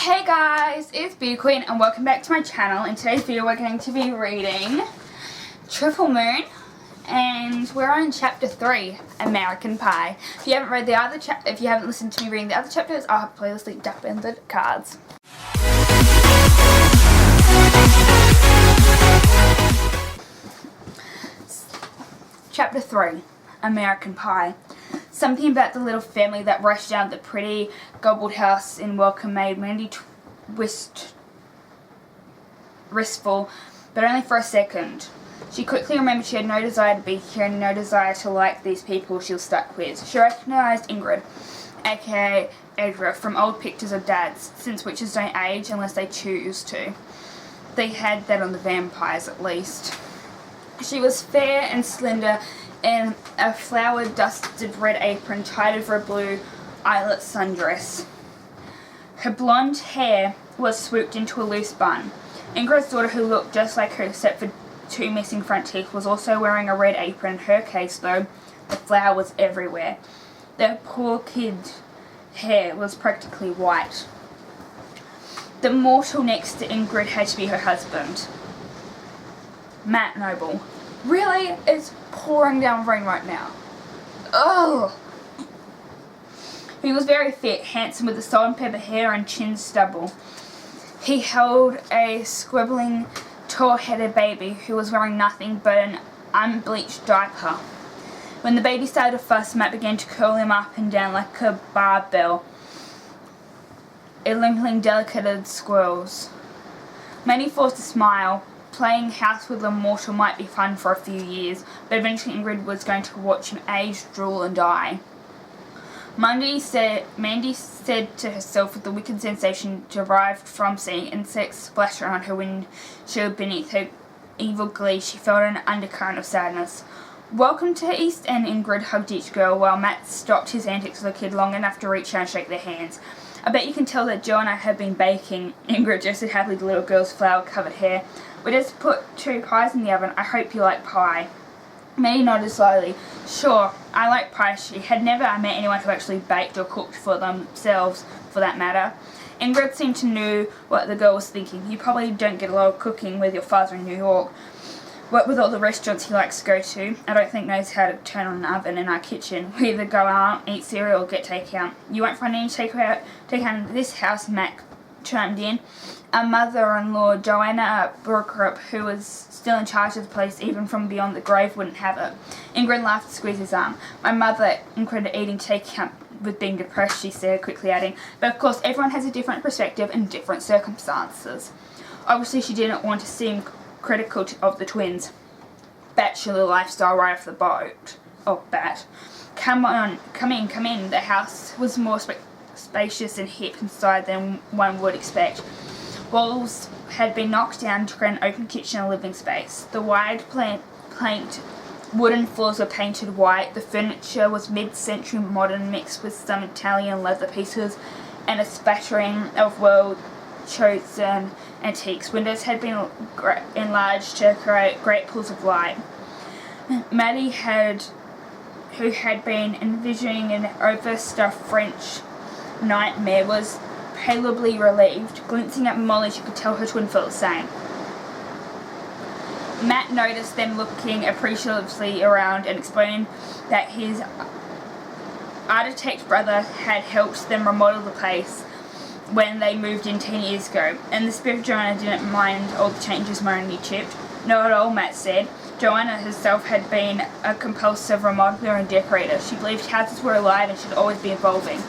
Hey guys, it's Beauty Queen and welcome back to my channel. In today's video we're going to be reading Triple Moon and we're on chapter 3, American Pie. If you haven't read the other if you haven't listened to me reading the other chapters, I'll have a playlist linked up in the cards. Chapter 3, American Pie. Something about the little family that rushed down the pretty gobbled house in welcome made Mandy wistful, but only for a second. She quickly remembered she had no desire to be here and no desire to like these people she was stuck with. She recognised Ingrid, aka Edra, from old pictures of Dad's, since witches don't age unless they choose to. They had that on the vampires at least. She was fair and slender in a flower-dusted red apron tied over a blue eyelet sundress. Her blonde hair was swooped into a loose bun. Ingrid's daughter, who looked just like her except for two missing front teeth, was also wearing a red apron. In her case, though, the flour was everywhere. The poor kid's hair was practically white. The mortal next to Ingrid had to be her husband, Matt Noble. Really? It's pouring down rain right now. Oh! He was very fit, handsome, with the salt and pepper hair and chin stubble. He held a squibbling, tall-headed baby who was wearing nothing but an unbleached diaper. When the baby started to fuss, Matt began to curl him up and down like a barbell, eliminating delicate squirrels. Mandy forced a smile. Playing house with a mortal might be fun for a few years, but eventually Ingrid was going to watch him age, drool and die. Mandy said to herself with the wicked sensation derived from seeing insects splash around her windshield beneath her evil glee. She felt an undercurrent of sadness. Welcome to East End, Ingrid hugged each girl while Matt stopped his antics with a kid long enough to reach out and shake their hands. I bet you can tell that Joe and I have been baking, Ingrid gestured happily the little girl's flower-covered hair. We just put 2 pies in the oven. I hope you like pie. Mandy nodded slowly. Sure, I like pie. She had never met anyone who actually baked or cooked for themselves, for that matter. Ingrid seemed to know what the girl was thinking. You probably don't get a lot of cooking with your father in New York. What with all the restaurants he likes to go to, I don't think knows how to turn on an oven in our kitchen. We either go out, eat cereal, or get takeout. You won't find any takeout in this house, Mac chimed in. Our mother-in-law, Joanna Brookrup, who was still in charge of the place even from beyond the grave, wouldn't have it. Ingrid laughed and squeezed his arm. My mother, Ingrid, eating takeout with being depressed, she said, quickly adding, but of course everyone has a different perspective and different circumstances. Obviously she didn't want to seem critical of the twins' bachelor lifestyle right off the boat. Oh, Bat. Come in. The house was more spacious and hip inside than one would expect. Walls had been knocked down to create an open kitchen and living space. The wide planked wooden floors were painted white. The furniture was mid-century modern mixed with some Italian leather pieces and a spattering of well-chosen antiques. Windows had been enlarged to create great pools of light. Maddie who had been envisioning an overstuffed French nightmare, was palpably relieved. Glancing at Molly, she could tell her twin felt the same. Matt noticed them looking appreciatively around and explained that his architect brother had helped them remodel the place when they moved in 10 years ago, and the spirit of Joanna didn't mind all the changes Marnie chipped. Not at all, Matt said. Joanna herself had been a compulsive remodeler and decorator. She believed houses were alive and should always be evolving.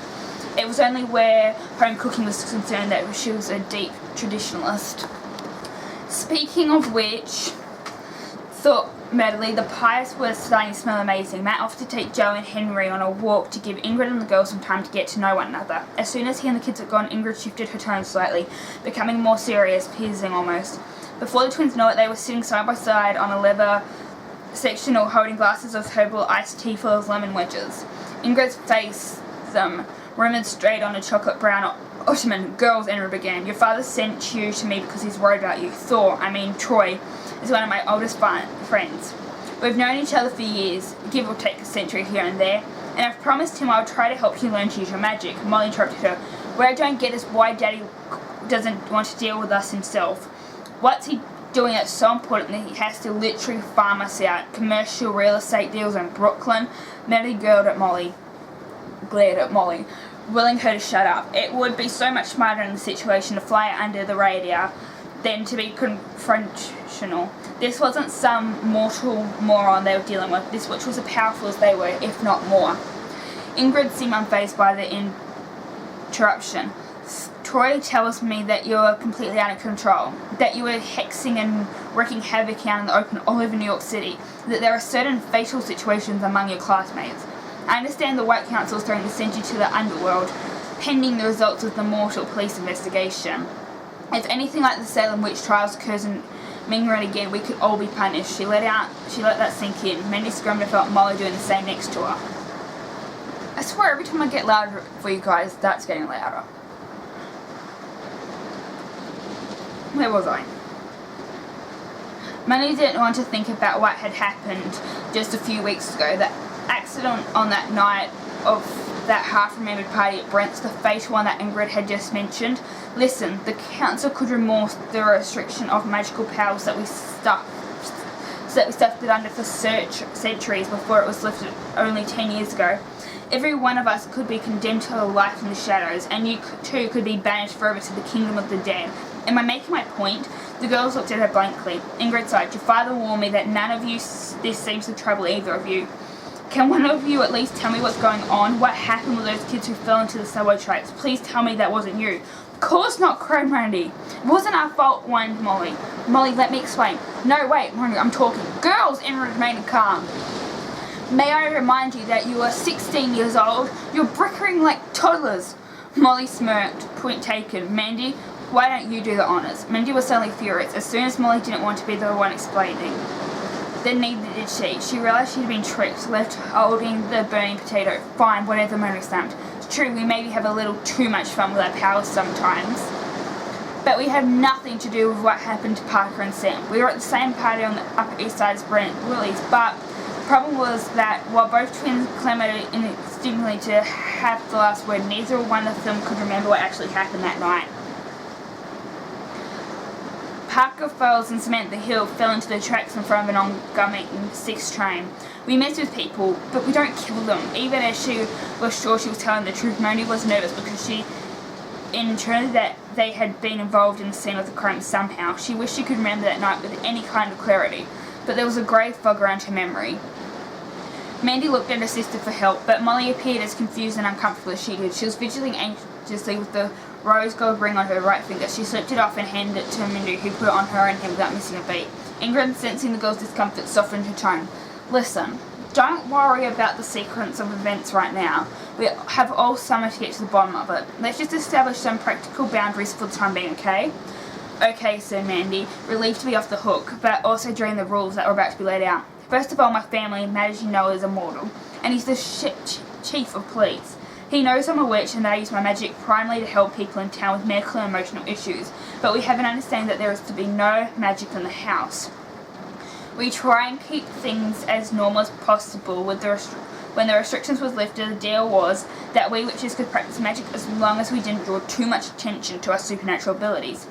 It was only where home cooking was concerned that she was a deep traditionalist. Speaking of which, thought Madeline, the pies were starting to smell amazing. Matt offered to take Joe and Henry on a walk to give Ingrid and the girls some time to get to know one another. As soon as he and the kids had gone, Ingrid shifted her tone slightly, becoming more serious, piercing almost. Before the twins knew it, they were sitting side by side on a leather sectional holding glasses of herbal iced tea full of lemon wedges. Ingrid's face rimmed straight on a chocolate brown ottoman. Girls, Ingrid began. Your father sent you to me because he's worried about you. Troy, is one of my oldest friends. We've known each other for years, give or take a century here and there, and I've promised him I'll try to help you learn to use your magic. Molly interrupted her. What I don't get is why Daddy doesn't want to deal with us himself. What's he doing that's so important that he has to literally farm us out? Commercial real estate deals in Brooklyn. Melody glared at Molly, willing her to shut up. It would be so much smarter in the situation to fly under the radar than to be confrontational. This wasn't some mortal moron they were dealing with. This witch was as powerful as they were, if not more. Ingrid seemed unfazed by the interruption. Troy tells me that you're completely out of control, that you were hexing and wreaking havoc out in the open all over New York City, that there are certain fatal situations among your classmates. I understand the White Council is trying to send you to the underworld, pending the results of the mortal police investigation. If anything like the Salem witch trials occurs in Mingren again, we could all be punished. She let that sink in. Mandy screamed and felt Molly doing the same next to her. I swear every time I get louder for you guys, that's getting louder. Where was I? Mandy didn't want to think about what had happened just a few weeks ago. That accident on that night of that half-remembered party at Brent's, the fatal one that Ingrid had just mentioned. Listen, the council could remove the restriction of magical powers that we stuffed it under for centuries before it was lifted only 10 years ago. Every one of us could be condemned to a life in the shadows, and you too could be banished forever to the kingdom of the dead. Am I making my point? The girls looked at her blankly. Ingrid sighed. Your father warned me that none of this seems to trouble either of you. Can one of you at least tell me what's going on? What happened with those kids who fell into the subway tracks? Please tell me that wasn't you. Of course not, cried Randy. It wasn't our fault, whined Molly. Molly, let me explain. No, wait, Randy, I'm talking. Girls, Ingrid remained calm. May I remind you that you are 16 years old? You're bickering like toddlers. Molly smirked. Point taken. Mandy, why don't you do the honours? Mandy was suddenly furious. As soon as Molly didn't want to be the one explaining, then neither did she. She realised she'd been tricked, left holding the burning potato. Fine, whatever, Mary snapped. It's true, we maybe have a little too much fun with our powers sometimes, but we have nothing to do with what happened to Parker and Sam. We were at the same party on the Upper East Side as Brent Willie's, but the problem was that while both twins clamoured instinctively to have the last word, neither one of them could remember what actually happened that night. Parker Falls and Samantha Hill fell into the tracks in front of an oncoming 6 train. We mess with people, but we don't kill them. Even as she was sure she was telling the truth, Moni was nervous because she ensured that they had been involved in the scene of the crime somehow. She wished she could remember that night with any kind of clarity, but there was a grey fog around her memory. Mandy looked at her sister for help, but Molly appeared as confused and uncomfortable as she did. She was fidgeting anxiously with the rose gold ring on her right finger. She slipped it off and handed it to Mindy, who put it on her own hand without missing a beat. Ingrid, sensing the girl's discomfort, softened her tone. Listen, don't worry about the sequence of events right now. We have all summer to get to the bottom of it. Let's just establish some practical boundaries for the time being, okay? Okay, said Mandy, relieved to be off the hook, but also during the rules that were about to be laid out. First of all, my family, Matt, as you know, is immortal, and he's the chief of police. He knows I'm a witch and that I use my magic primarily to help people in town with medical and emotional issues, but we have an understanding that there is to be no magic in the house. We try and keep things as normal as possible. When the restrictions was lifted, the deal was that we witches could practice magic as long as we didn't draw too much attention to our supernatural abilities.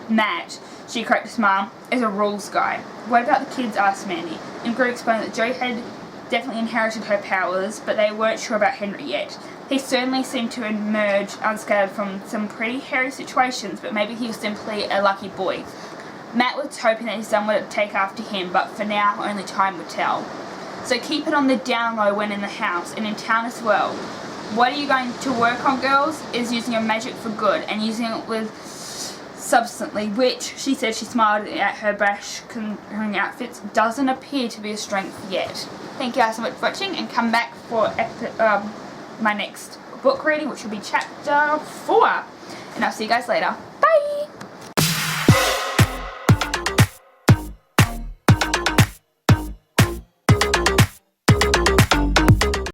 Matt, she cracked a smile, is a rules guy. What about the kids? Asked Mandy. Ingrid explained that Joe had definitely inherited her powers, but they weren't sure about Henry yet. He certainly seemed to emerge unscathed from some pretty hairy situations, but maybe he was simply a lucky boy. Matt was hoping that his son would take after him, but for now, only time would tell. So keep it on the down low when in the house, and in town as well. What are you going to work on, girls? Is using your magic for good, and using it with substantially, which, she said, she smiled at her brash conquering outfits, doesn't appear to be a strength yet. Thank you guys so much for watching, and come back for my next book reading, which will be chapter 4. And I'll see you guys later.